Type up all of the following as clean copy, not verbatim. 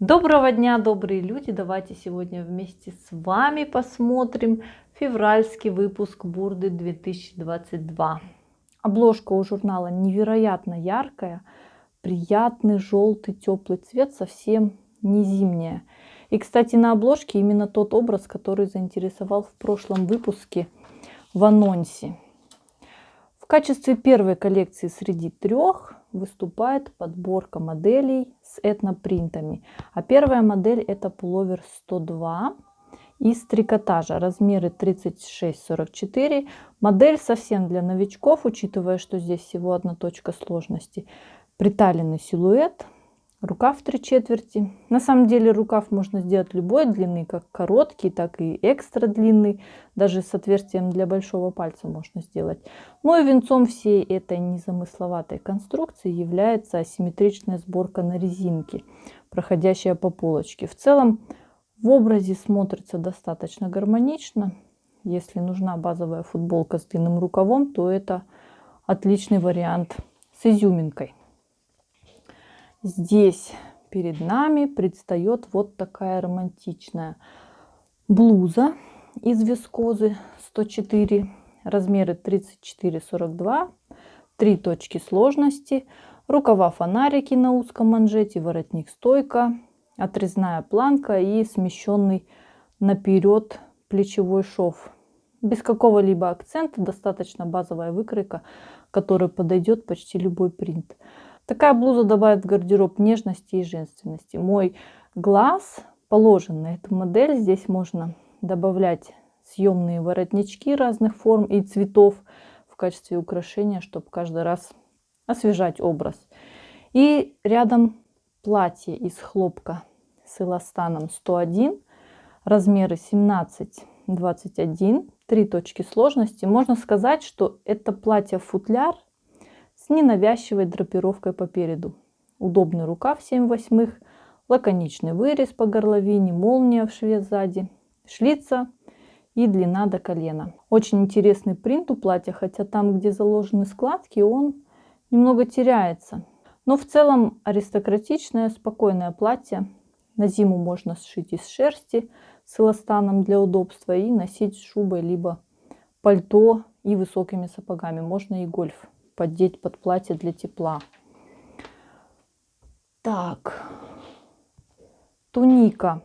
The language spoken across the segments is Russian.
Доброго дня, добрые люди! Давайте сегодня вместе с вами посмотрим февральский выпуск Бурды 2022. Обложка у журнала невероятно яркая, приятный желтый теплый цвет, совсем не зимняя. И, кстати, на обложке именно тот образ, который заинтересовал в прошлом выпуске в анонсе. В качестве первой коллекции среди трех выступает подборка моделей с этнопринтами. А первая модель это пуловер 102 из трикотажа, размеры 36-44. Модель совсем для новичков, учитывая, что здесь всего одна точка сложности. Приталенный силуэт, рукав 3/4. На самом деле рукав можно сделать любой длины, как короткий, так и экстра длинный. Даже с отверстием для большого пальца можно сделать. Ну и венцом всей этой незамысловатой конструкции является асимметричная сборка на резинке, проходящая по полочке. В целом в образе смотрится достаточно гармонично. Если нужна базовая футболка с длинным рукавом, то это отличный вариант с изюминкой. Здесь перед нами предстает вот такая романтичная блуза из вискозы 104, размеры 34-42, 3 точки сложности, рукава фонарики на узком манжете, воротник стойка, отрезная планка и смещенный наперед плечевой шов. Без какого-либо акцента, достаточно базовая выкройка, которой подойдет почти любой принт. Такая блуза добавит в гардероб нежности и женственности. Мой глаз положен на эту модель. Здесь можно добавлять съемные воротнички разных форм и цветов в качестве украшения, чтобы каждый раз освежать образ. И рядом платье из хлопка с эластаном 101, размеры 17-21, 3 точки сложности. Можно сказать, что это платье-футляр с ненавязчивой драпировкой по переду. Удобный рукав 7/8, лаконичный вырез по горловине, молния в шве сзади, шлица и длина до колена. Очень интересный принт у платья, хотя там, где заложены складки, он немного теряется. Но в целом аристократичное, спокойное платье. На зиму можно сшить из шерсти с эластаном для удобства и носить с шубой, либо пальто и высокими сапогами. Можно и гольф поддеть под платье для тепла. Так, туника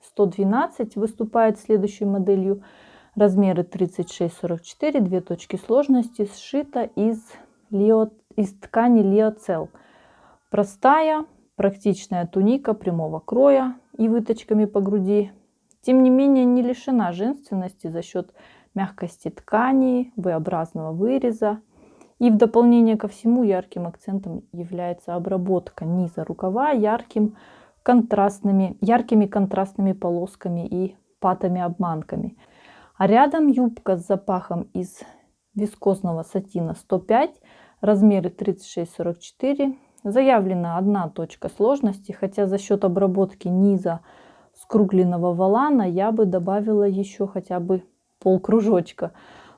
112 выступает следующей моделью. Размеры 36-44, 2 точки сложности, сшита из ткани лиоцел. Простая, практичная туника прямого кроя и выточками по груди. Тем не менее, не лишена женственности за счет мягкости ткани, V-образного выреза. И в дополнение ко всему ярким акцентом является обработка низа рукава яркими контрастными полосками и патами-обманками. А рядом юбка с запахом из вискозного сатина 105, размеры 36-44. Заявлена одна точка сложности, хотя за счет обработки низа скругленного волана я бы добавила еще хотя бы полкружочка.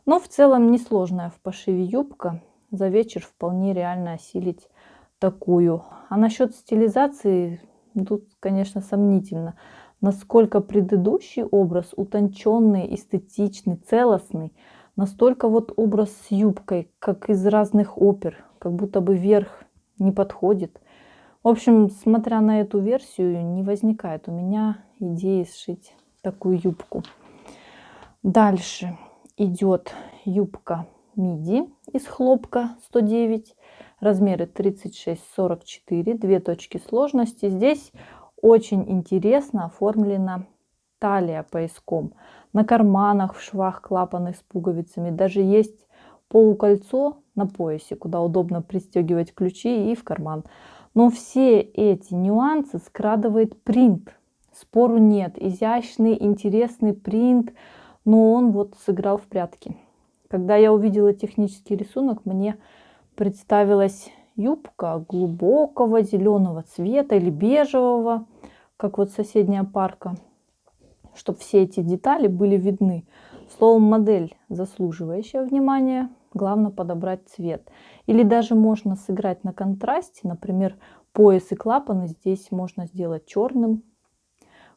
Но в целом несложная в пошиве юбка. За вечер вполне реально осилить такую. А насчет стилизации тут, конечно, сомнительно. Насколько предыдущий образ утонченный, эстетичный, целостный, настолько вот образ с юбкой, как из разных опер, как будто бы верх не подходит. В общем, смотря на эту версию, не возникает у меня идеи сшить такую юбку. Дальше идет юбка миди из хлопка 109, размеры 36-44, 2 точки сложности. Здесь очень интересно оформлена талия пояском. На карманах, в швах клапаны с пуговицами. Даже есть полукольцо на поясе, куда удобно пристегивать ключи и в карман. Но все эти нюансы скрадывает принт. Спору нет. Изящный, интересный принт, но он вот сыграл в прятки. Когда я увидела технический рисунок, мне представилась юбка глубокого зеленого цвета или бежевого, как вот соседняя парка, чтобы все эти детали были видны. Словом, модель заслуживающая внимания, главное подобрать цвет. Или даже можно сыграть на контрасте, например, Пояс и клапаны здесь можно сделать черным.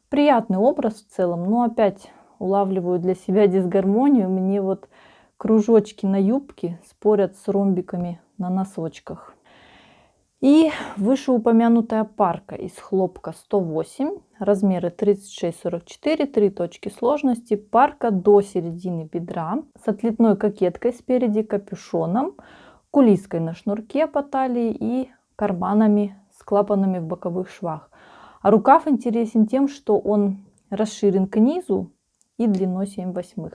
Приятный образ в целом, но опять улавливаю для себя дисгармонию. Мне вот кружочки на юбке спорят с ромбиками на носочках. И вышеупомянутая парка из хлопка 108, размеры 36-44, 3 точки сложности, парка до середины бедра с отлитной кокеткой спереди, капюшоном, кулиской на шнурке по талии и карманами с клапанами в боковых швах. А рукав интересен тем, что он расширен к низу и длиной 7/8.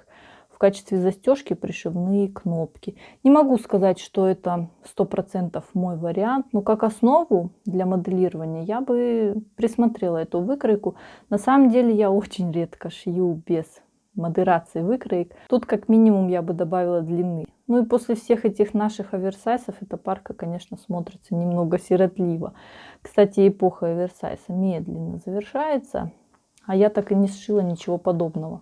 В качестве застежки пришивные кнопки. Не могу сказать, что это 100% мой вариант, но как основу для моделирования я бы присмотрела эту выкройку. На самом деле я очень редко шью без модерации выкроек. Тут как минимум я бы добавила длины. Ну и после всех этих наших оверсайзов эта парка, конечно, смотрится немного сиротливо. Кстати, эпоха оверсайза медленно завершается, а я так и не сшила ничего подобного.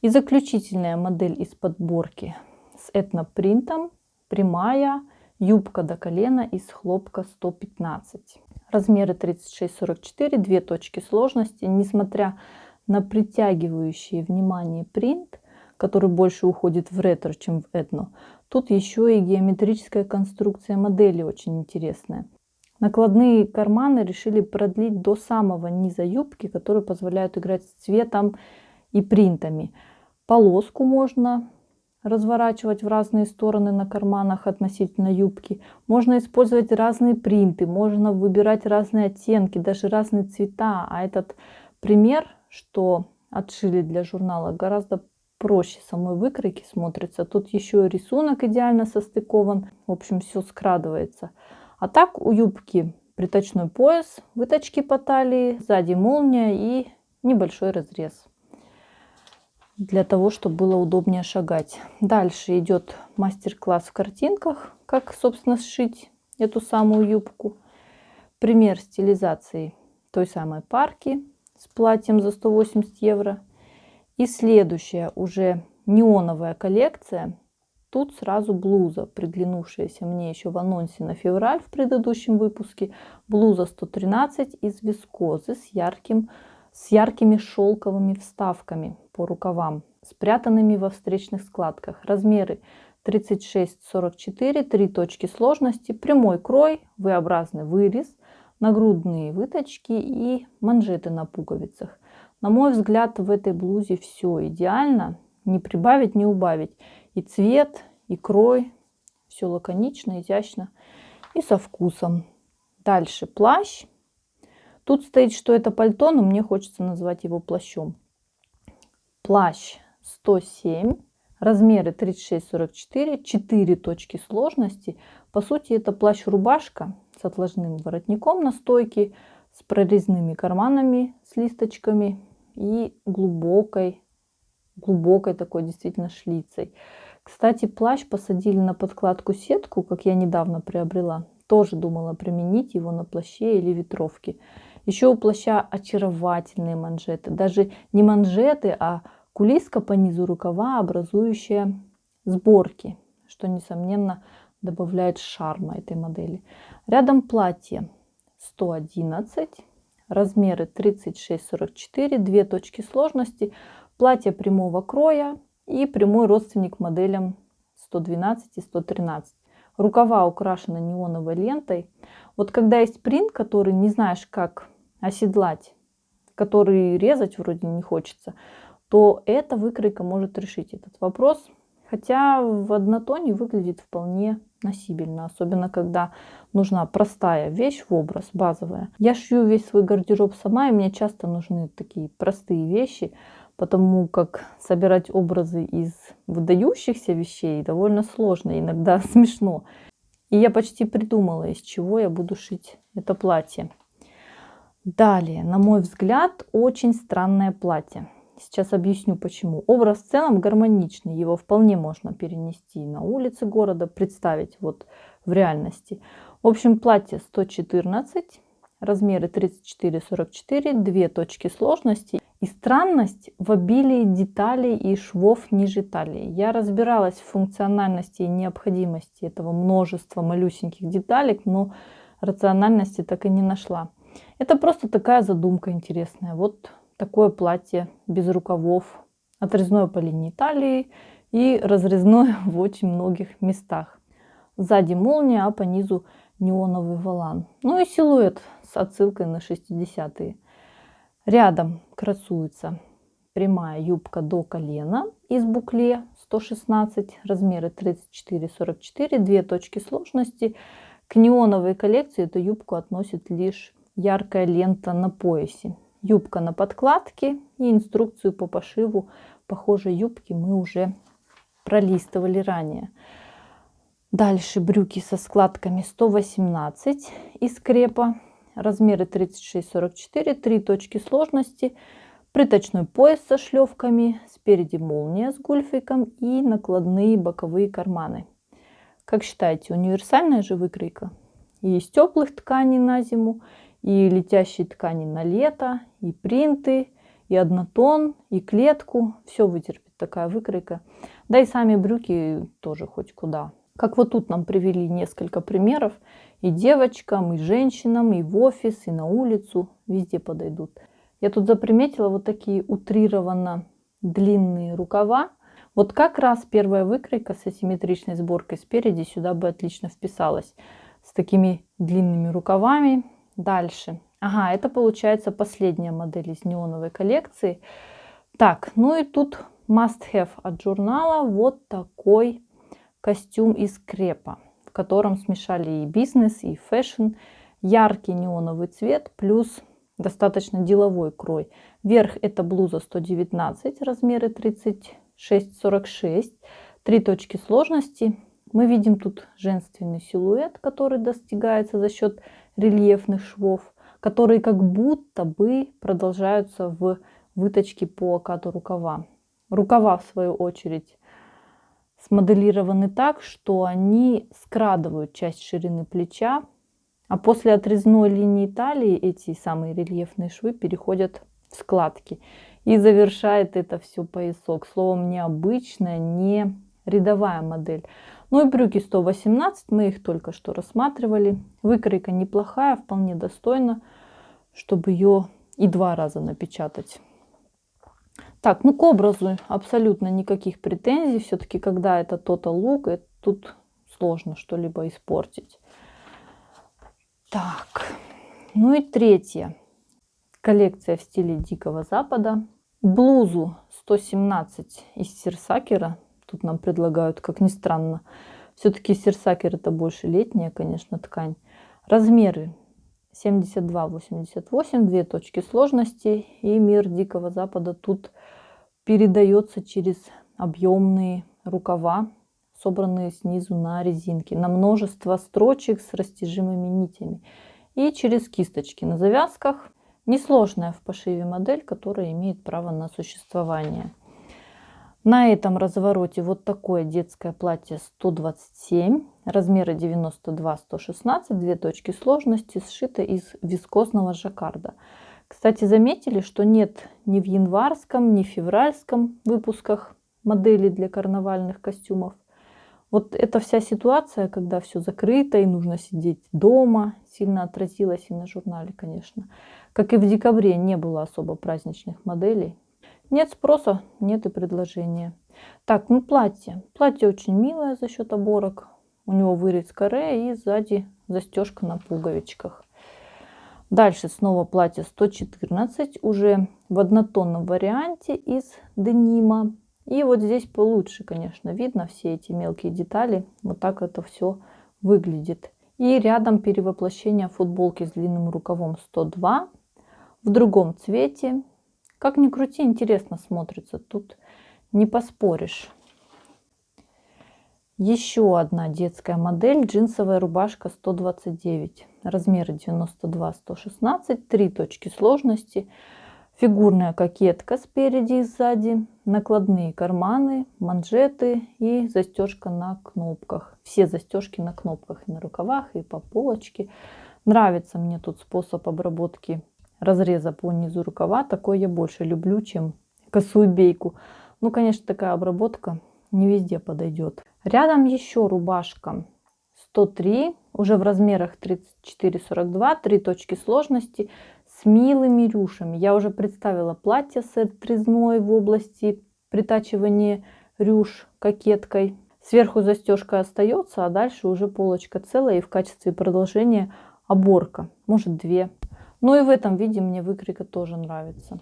И заключительная модель из подборки с этнопринтом, прямая, юбка до колена из хлопка 115. Размеры 36-44, 2 точки сложности. Несмотря на притягивающий внимание принт, который больше уходит в ретро, чем в этно, тут еще и геометрическая конструкция модели очень интересная. Накладные карманы решили продлить до самого низа юбки, которые позволяют играть с цветом и принтами. Полоску можно разворачивать в разные стороны на карманах относительно юбки. Можно использовать разные принты, можно выбирать разные оттенки, даже разные цвета. А этот пример, что отшили для журнала, гораздо проще самой выкройки смотрится. Тут еще и рисунок идеально состыкован. В общем, все скрадывается. А так у юбки приточной пояс, выточки по талии, сзади молния и небольшой разрез, для того, чтобы было удобнее шагать. Дальше идет мастер-класс в картинках, как, собственно, сшить эту самую юбку. Пример стилизации той самой парки с платьем за 180 евро. И следующая уже неоновая коллекция. Тут сразу блуза, приглянувшаяся мне еще в анонсе на февраль в предыдущем выпуске. Блуза 113 из вискозы с яркими шелковыми вставками по рукавам, спрятанными во встречных складках. Размеры 36-44, 3 точки сложности, прямой крой, V-образный вырез, нагрудные выточки и манжеты на пуговицах. На мой взгляд, в этой блузе все идеально, не прибавить, не убавить. И цвет, и крой, все лаконично, изящно и со вкусом. Дальше плащ. Тут стоит, что это пальто, но мне хочется назвать его плащом. Плащ 107, размеры 36-44, 4 точки сложности. По сути, это плащ-рубашка с отложным воротником на стойке, с прорезными карманами, с листочками и глубокой такой действительно шлицей. Кстати, плащ посадили на подкладку сетку, как я недавно приобрела. Тоже думала применить его на плаще или ветровке. Еще у плаща очаровательные манжеты. Даже не манжеты, а кулиска по низу рукава, образующая сборки, что, несомненно, добавляет шарма этой модели. Рядом платье 111, размеры 36-44, 2 точки сложности. Платье прямого кроя и прямой родственник моделям 112 и 113. Рукава украшены неоновой лентой. Вот когда есть принт, который не знаешь, как оседлать, который резать вроде не хочется, то эта выкройка может решить этот вопрос. Хотя в однотоне выглядит вполне носибельно, особенно когда нужна простая вещь в образ, базовая. Я шью весь свой гардероб сама, и мне часто нужны такие простые вещи, потому как собирать образы из выдающихся вещей довольно сложно, иногда смешно. И я почти придумала, из чего я буду шить это платье. Далее, на мой взгляд, очень странное платье. Сейчас объясню почему. Образ в целом гармоничный, его вполне можно перенести на улицы города, представить вот в реальности. В общем, платье 114, размеры 34-44, 2 точки сложности. И странность в обилии деталей и швов ниже талии. Я разбиралась в функциональности и необходимости этого множества малюсеньких деталек, но рациональности так и не нашла. Это просто такая задумка интересная. Вот такое платье без рукавов, отрезное по линии талии и разрезное в очень многих местах. Сзади молния, а по низу неоновый волан. Ну и силуэт с отсылкой на 60-е. Рядом красуется прямая юбка до колена из букле 116, размеры 34-44, две точки сложности. К неоновой коллекции эту юбку относит лишь яркая лента на поясе. Юбка на подкладке и инструкцию по пошиву похожей юбки мы уже пролистывали ранее. Дальше брюки со складками 118 из крепа, размеры 36-44, три точки сложности, приточной пояс со шлевками, спереди молния с гульфиком и накладные боковые карманы. Как считаете, универсальная же выкройка? И из теплых тканей на зиму, и летящие ткани на лето, и принты, и однотон, и клетку. Все вытерпит такая выкройка. Да и сами брюки тоже хоть куда. Как вот тут нам привели несколько примеров. И девочкам, и женщинам, и в офис, и на улицу. Везде подойдут. Я тут заприметила вот такие утрированно длинные рукава. Вот как раз первая выкройка с асимметричной сборкой спереди сюда бы отлично вписалась. С такими длинными рукавами. Дальше. Ага, это получается последняя модель из неоновой коллекции. Так, ну и тут must have от журнала вот такой костюм из крепа, в котором смешали и бизнес, и фэшн. Яркий неоновый цвет плюс достаточно деловой крой. Верх это блуза 119, размеры 36-46, три точки сложности. Мы видим тут женственный силуэт, который достигается за счет рельефных швов, которые как будто бы продолжаются в выточке по окату рукава. Рукава, в свою очередь, смоделированы так, что они скрадывают часть ширины плеча, а после отрезной линии талии эти самые рельефные швы переходят в складки. И завершает это все поясок. Словом, необычная, не рядовая модель. Ну и брюки 118, мы их только что рассматривали. Выкройка неплохая, вполне достойна, чтобы ее и два раза напечатать. Так, ну к образу абсолютно никаких претензий. Все-таки, когда это total look, тут сложно что-либо испортить. Так, ну и третья коллекция в стиле Дикого Запада. Блузу 117 из сирсакера. Тут нам предлагают, как ни странно. Все-таки сирсакер это больше летняя, конечно, ткань. Размеры 72-88, две точки сложности. И мир Дикого Запада тут передается через объемные рукава, собранные снизу на резинке, на множество строчек с растяжимыми нитями. И через кисточки на завязках. Несложная в пошиве модель, которая имеет право на существование. На этом развороте вот такое детское платье 127, размеры 92-116, две точки сложности, сшито из вискозного жаккарда. Кстати, заметили, что нет ни в январском, ни в февральском выпусках моделей для карнавальных костюмов. Вот эта вся ситуация, когда все закрыто и нужно сидеть дома, сильно отразилась и на журнале, конечно. Как и в декабре не было особо праздничных моделей. Нет спроса, нет и предложения. Так, ну платье. Платье очень милое за счет оборок. У него вырез каре и сзади застежка на пуговичках. Дальше снова платье 114, уже в однотонном варианте из денима. И вот здесь получше, конечно, видно все эти мелкие детали. Вот так это все выглядит. И рядом перевоплощение футболки с длинным рукавом 102 в другом цвете. Как ни крути, интересно смотрится. Тут не поспоришь. Еще одна детская модель. Джинсовая рубашка 129. Размеры 92-116. Три точки сложности. Фигурная кокетка спереди и сзади. Накладные карманы, манжеты и застежка на кнопках. Все застежки на кнопках и на рукавах, и по полочке. Нравится мне тут способ обработки разреза по низу рукава. Такой я больше люблю, чем косую бейку. Ну, конечно, такая обработка не везде подойдет. Рядом еще рубашка 103, уже в размерах 34-42, 3 точки сложности с милыми рюшами. Я уже представила платье с отрезной в области притачивания рюш кокеткой. Сверху застежка остается, а дальше уже полочка целая и в качестве продолжения оборка, может 2. Ну и в этом виде мне выкройка тоже нравится.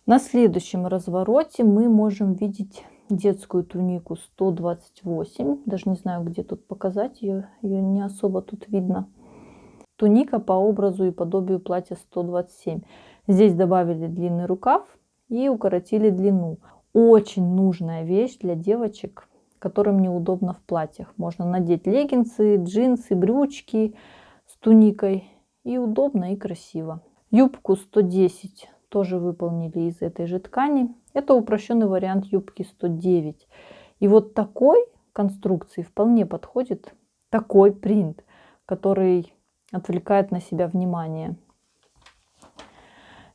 На следующем развороте мы можем видеть детскую тунику 128. Даже не знаю, где тут показать ее. Ее не особо тут видно. Туника по образу и подобию платья 127. Здесь добавили длинный рукав и укоротили длину. Очень нужная вещь для девочек, которым неудобно в платьях. Можно надеть леггинсы, джинсы, брючки с туникой. И удобно, и красиво. Юбку 110 тоже выполнили из этой же ткани. Это упрощенный вариант юбки 109. И вот такой конструкции вполне подходит такой принт, который отвлекает на себя внимание.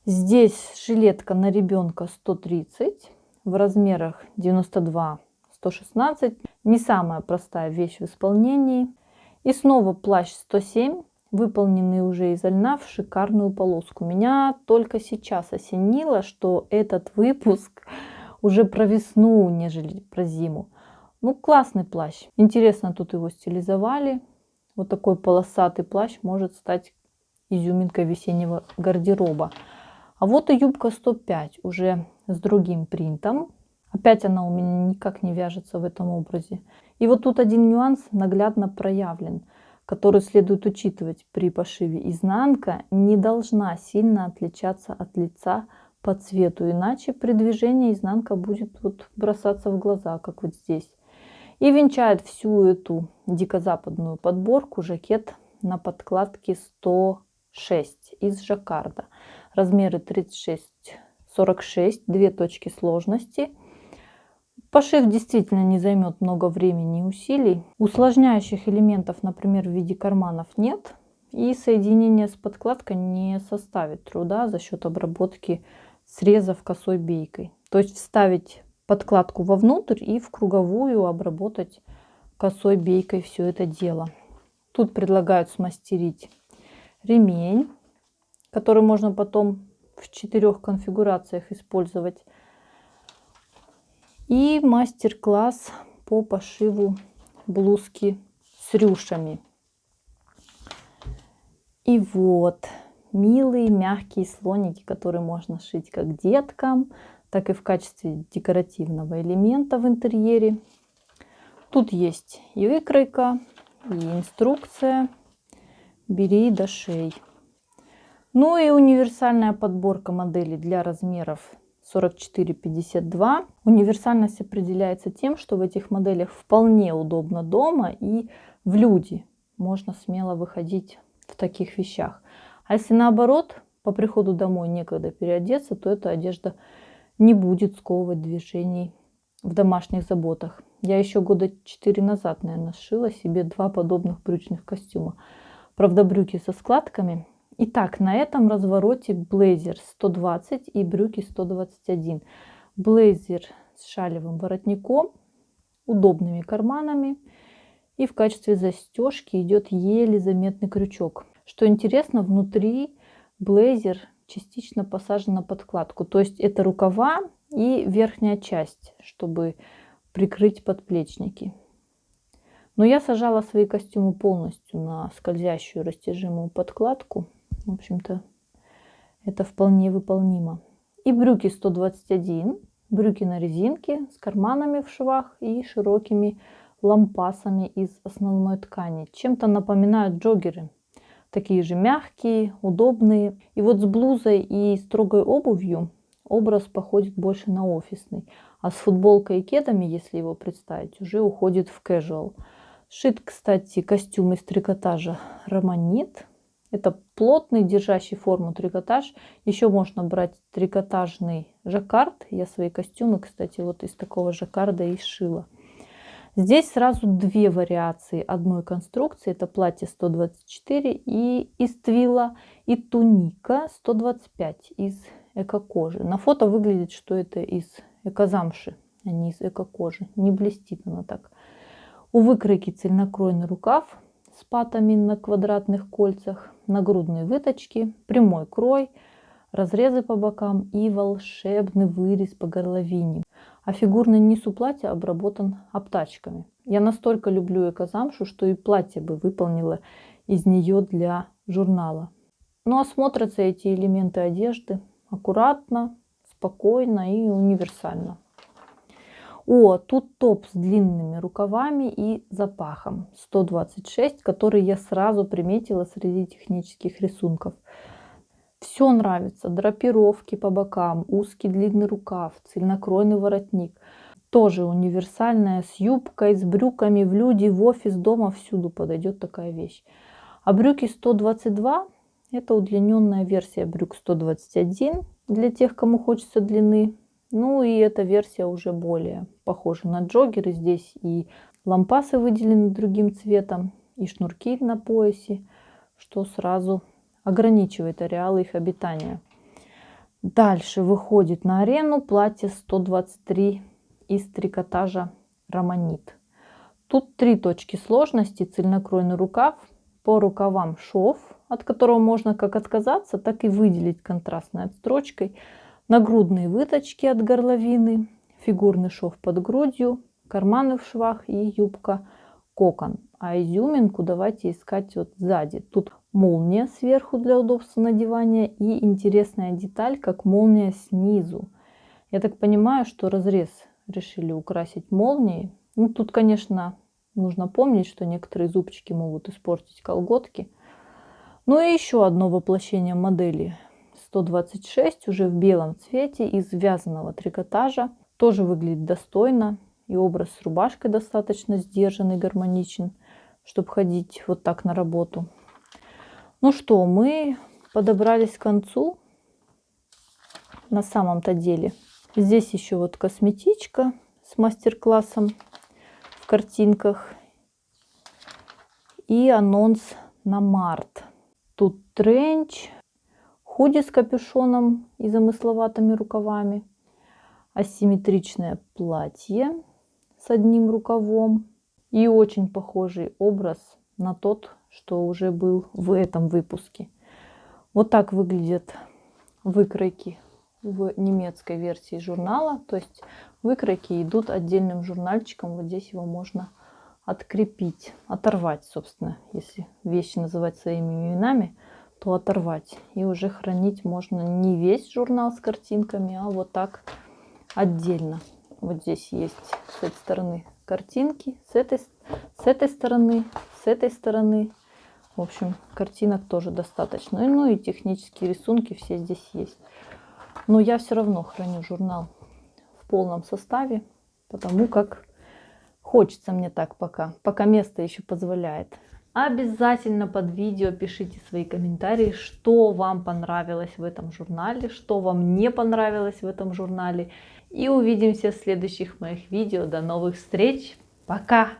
Здесь жилетка на ребенка 130 в размерах 92-116. Не самая простая вещь в исполнении. И снова плащ 107, выполненный уже изо льна в шикарную полоску. Меня только сейчас осенило, что этот выпуск уже про весну, нежели про зиму. Ну, классный плащ. Интересно, тут его стилизовали. Вот такой полосатый плащ может стать изюминкой весеннего гардероба. А вот и юбка 105, уже с другим принтом. Опять она у меня никак не вяжется в этом образе. И вот тут один нюанс наглядно проявлен, который следует учитывать при пошиве. Изнанка не должна сильно отличаться от лица по цвету, иначе при движении изнанка будет вот бросаться в глаза, как вот здесь. И венчает всю эту дикозападную подборку жакет на подкладке 106 из жаккарда. Размеры 36-46, 2 точки сложности. Пошив действительно не займет много времени и усилий. Усложняющих элементов, например, в виде карманов нет. И соединение с подкладкой не составит труда за счет обработки срезов косой бейкой. То есть вставить подкладку вовнутрь и в круговую обработать косой бейкой все это дело. Тут предлагают смастерить ремень, который можно потом в 4 конфигурациях использовать. И мастер-класс по пошиву блузки с рюшами. И вот милые мягкие слоники, которые можно шить как деткам, так и в качестве декоративного элемента в интерьере. Тут есть и выкройка, и инструкция. Бери да шей. Ну и универсальная подборка моделей для размеров 44-52. Универсальность определяется тем, что в этих моделях вполне удобно дома и в люди. Можно смело выходить в таких вещах. А если наоборот, по приходу домой некогда переодеться, то эта одежда не будет сковывать движений в домашних заботах. Я еще года 4 назад, наверное, сшила себе 2 подобных брючных костюма. Правда, брюки со складками. Итак, на этом развороте блейзер 120 и брюки 121. Блейзер с шалевым воротником, удобными карманами. И в качестве застежки идет еле заметный крючок. Что интересно, внутри блейзер частично посажен на подкладку. То есть это рукава и верхняя часть, чтобы прикрыть подплечники. Но я сажала свои костюмы полностью на скользящую растяжимую подкладку. В общем-то, это вполне выполнимо. И брюки 121, брюки на резинке с карманами в швах и широкими лампасами из основной ткани. Чем-то напоминают джоггеры. Такие же мягкие, удобные. И вот с блузой и строгой обувью образ походит больше на офисный. А с футболкой и кедами, если его представить, уже уходит в casual. Шит, кстати, костюм из трикотажа романит. Это плотный, держащий форму трикотаж. Еще можно брать трикотажный жаккард. Я свои костюмы, кстати, вот из такого жаккарда и сшила. Здесь сразу 2 вариации одной конструкции. Это платье 124 и из твилла, и туника 125 из эко-кожи. На фото выглядит, что это из эко-замши, а не из эко-кожи. Не блестит она так. У выкройки цельнокроенный рукав с патами на квадратных кольцах, нагрудные выточки, прямой крой, разрезы по бокам и волшебный вырез по горловине. А фигурный низ у платья обработан обтачками. Я настолько люблю экозамшу, что и платье бы выполнила из нее для журнала. Ну а смотрятся эти элементы одежды аккуратно, спокойно и универсально. О, тут топ с длинными рукавами и запахом 126, который я сразу приметила среди технических рисунков. Все нравится. Драпировки по бокам, узкий длинный рукав, цельнокроенный воротник. Тоже универсальная, с юбкой, с брюками, в люди, в офис, дома, всюду подойдет такая вещь. А брюки 122 – это удлиненная версия брюк 121 для тех, кому хочется длины. Ну и эта версия уже более похожа на джоггеры. Здесь и лампасы выделены другим цветом, и шнурки на поясе, что сразу ограничивает ареалы их обитания. Дальше выходит на арену платье 123 из трикотажа романит. Тут 3 точки сложности: цельнокроенный рукав, по рукавам шов, от которого можно как отказаться, так и выделить контрастной отстрочкой, нагрудные выточки от горловины, фигурный шов под грудью, карманы в швах и юбка кокон. А изюминку давайте искать вот сзади. Тут молния сверху для удобства надевания и интересная деталь, как молния снизу. Я так понимаю, что разрез решили украсить молнией. Ну, тут, конечно, нужно помнить, что некоторые зубчики могут испортить колготки. Ну и еще одно воплощение модели 126 уже в белом цвете из вязаного трикотажа. Тоже выглядит достойно. И образ с рубашкой достаточно сдержанный, гармоничен, чтобы ходить вот так на работу. Ну что, мы подобрались к концу. На самом-то деле. Здесь еще вот косметичка с мастер-классом в картинках. И анонс на март. Тут тренч, худи с капюшоном и замысловатыми рукавами. Асимметричное платье с одним рукавом. И очень похожий образ на тот, что уже был в этом выпуске. Вот так выглядят выкройки в немецкой версии журнала. То есть выкройки идут отдельным журнальчиком. Вот здесь его можно открепить, оторвать, собственно. Если вещи называть своими именами, то оторвать. И уже хранить можно не весь журнал с картинками, а вот так отдельно. Вот здесь есть с этой стороны картинки, с этой стороны, с этой стороны. В общем, картинок тоже достаточно. Ну и технические рисунки все здесь есть. Но я все равно храню журнал в полном составе, потому как хочется мне так пока место еще позволяет. Обязательно под видео пишите свои комментарии, что вам понравилось в этом журнале, что вам не понравилось в этом журнале. И увидимся в следующих моих видео. До новых встреч. Пока!